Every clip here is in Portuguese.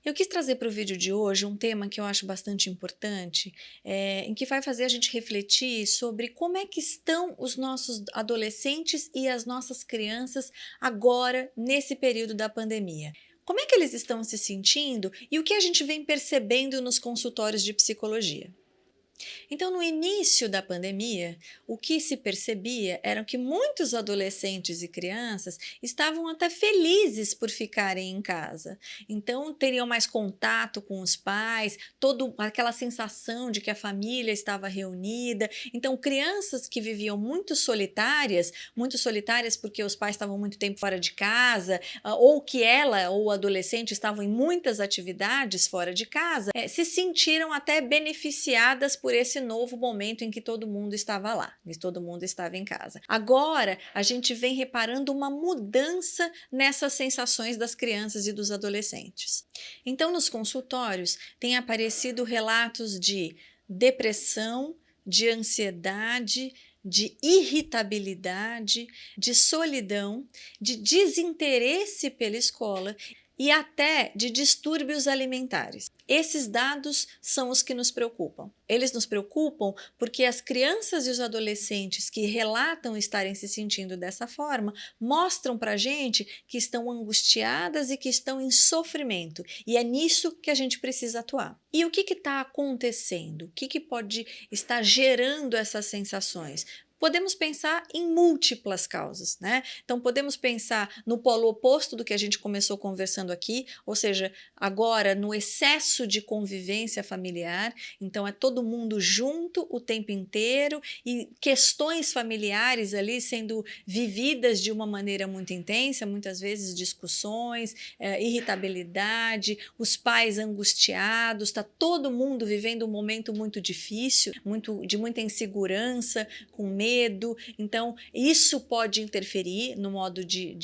Eu quis trazer para o vídeo de hoje um tema que eu acho bastante importante, em que vai fazer a gente refletir sobre como é que estão os nossos adolescentes e as nossas crianças agora, nesse período da pandemia. Como é que eles estão se sentindo e o que a gente vem percebendo nos consultórios de psicologia? Então, no início da pandemia, o que se percebia era que muitos adolescentes e crianças estavam até felizes por ficarem em casa. Então, teriam mais contato com os pais, toda aquela sensação de que a família estava reunida. Então, crianças que viviam muito solitárias porque os pais estavam muito tempo fora de casa, ou que ela ou o adolescente estavam em muitas atividades fora de casa, se sentiram até beneficiadas por esse novo momento em que todo mundo estava lá, e todo mundo estava em casa. Agora, a gente vem reparando uma mudança nessas sensações das crianças e dos adolescentes. Então, nos consultórios, têm aparecido relatos de depressão, de ansiedade, de irritabilidade, de solidão, de desinteresse pela escola e até de distúrbios alimentares. Esses dados são os que nos preocupam. Eles nos preocupam porque as crianças e os adolescentes que relatam estarem se sentindo dessa forma mostram para a gente que estão angustiadas e que estão em sofrimento. E é nisso que a gente precisa atuar. E o que está acontecendo? O que pode estar gerando essas sensações? Podemos pensar em múltiplas causas, né? Então, podemos pensar no polo oposto do que a gente começou conversando aqui, ou seja, agora no excesso de convivência familiar, então é todo mundo junto o tempo inteiro e questões familiares ali sendo vividas de uma maneira muito intensa, muitas vezes discussões, irritabilidade, os pais angustiados, está todo mundo vivendo um momento muito difícil, de muita insegurança, com medo. Então, isso pode interferir no modo de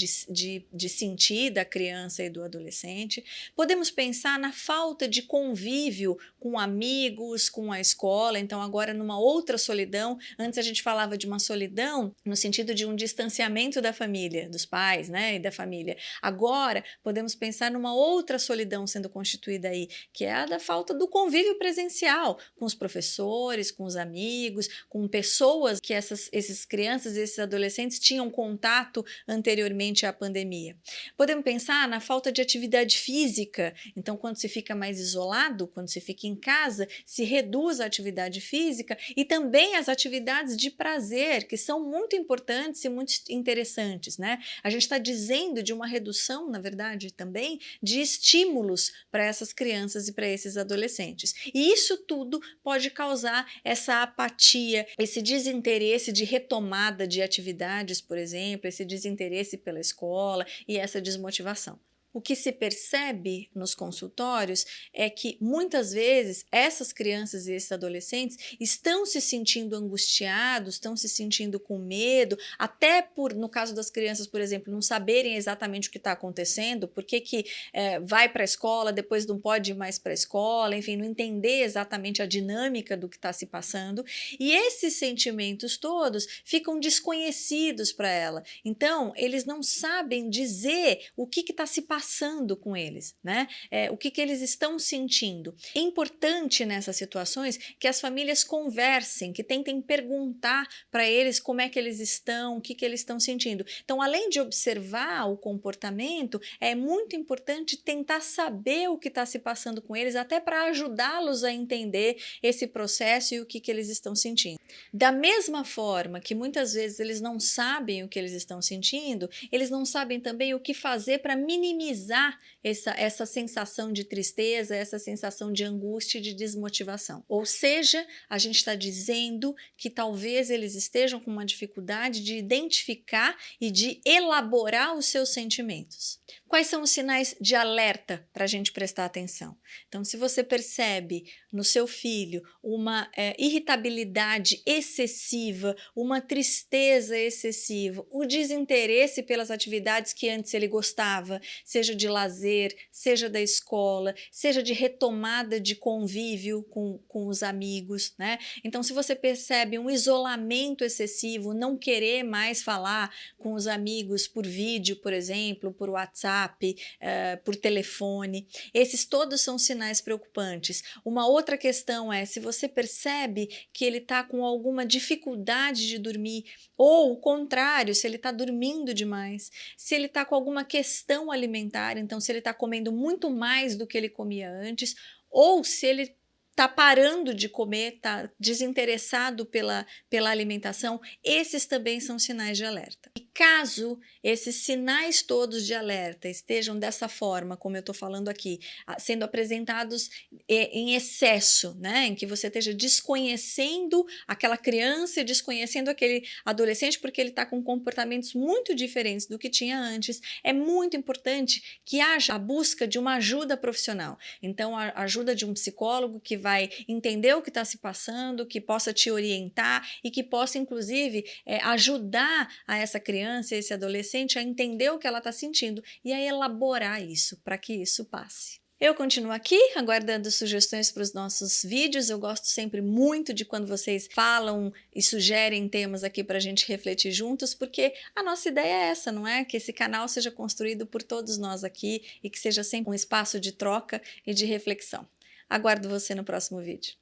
sentir da criança e do adolescente. Podemos pensar na falta de convívio com amigos, com a escola, então agora numa outra solidão. Antes a gente falava de uma solidão no sentido de um distanciamento da família, dos pais, né, e da família. Agora podemos pensar numa outra solidão sendo constituída aí, que é a da falta do convívio presencial com os professores, com os amigos, com pessoas que esses crianças e esses adolescentes tinham contato anteriormente à pandemia. Podemos pensar na falta de atividade física. Então, quando se fica mais isolado, quando se fica em casa, se reduz a atividade física e também as atividades de prazer, que são muito importantes e muito interessantes, né? A gente está dizendo de uma redução, na verdade, também de estímulos para essas crianças e para esses adolescentes. E isso tudo pode causar essa apatia, esse desinteresse de retomada de atividades, por exemplo, esse desinteresse pela escola e essa desmotivação. O que se percebe nos consultórios é que muitas vezes essas crianças e esses adolescentes estão se sentindo angustiados, estão se sentindo com medo, até por, no caso das crianças, por exemplo, não saberem exatamente o que está acontecendo, por que vai para a escola, depois não pode ir mais para a escola, enfim, não entender exatamente a dinâmica do que está se passando, e esses sentimentos todos ficam desconhecidos para ela. Então, eles não sabem dizer o que está se passando com eles, né? O que eles estão sentindo. É importante nessas situações que as famílias conversem, que tentem perguntar para eles como é que eles estão, o que eles estão sentindo. Então, além de observar o comportamento, é muito importante tentar saber o que está se passando com eles, até para ajudá-los a entender esse processo e o que eles estão sentindo. Da mesma forma que muitas vezes eles não sabem o que eles estão sentindo, eles não sabem também o que fazer para minimizar essa sensação de tristeza, essa sensação de angústia e de desmotivação. Ou seja, a gente está dizendo que talvez eles estejam com uma dificuldade de identificar e de elaborar os seus sentimentos. Quais são os sinais de alerta para a gente prestar atenção? Então, se você percebe no seu filho uma irritabilidade excessiva, uma tristeza excessiva, o desinteresse pelas atividades que antes ele gostava, seja de lazer, seja da escola, seja de retomada de convívio com os amigos, né? Então, se você percebe um isolamento excessivo, não querer mais falar com os amigos por vídeo, por exemplo, por WhatsApp, WhatsApp, por telefone. Esses todos são sinais preocupantes. Uma outra questão é, se você percebe que ele está com alguma dificuldade de dormir, ou o contrário, se ele está dormindo demais, se ele está com alguma questão alimentar, então se ele está comendo muito mais do que ele comia antes, ou se ele está parando de comer, está desinteressado pela alimentação, esses também são sinais de alerta. E caso esses sinais todos de alerta estejam dessa forma, como eu estou falando aqui, sendo apresentados em excesso, né, em que você esteja desconhecendo aquela criança e desconhecendo aquele adolescente porque ele está com comportamentos muito diferentes do que tinha antes, é muito importante que haja a busca de uma ajuda profissional. Então, a ajuda de um psicólogo que vai entender o que está se passando, que possa te orientar e que possa, inclusive, ajudar a essa criança, esse adolescente a entender o que ela está sentindo e a elaborar isso, para que isso passe. Eu continuo aqui, aguardando sugestões para os nossos vídeos. Eu gosto sempre muito de quando vocês falam e sugerem temas aqui para a gente refletir juntos, porque a nossa ideia é essa, não é? Que esse canal seja construído por todos nós aqui e que seja sempre um espaço de troca e de reflexão. Aguardo você no próximo vídeo.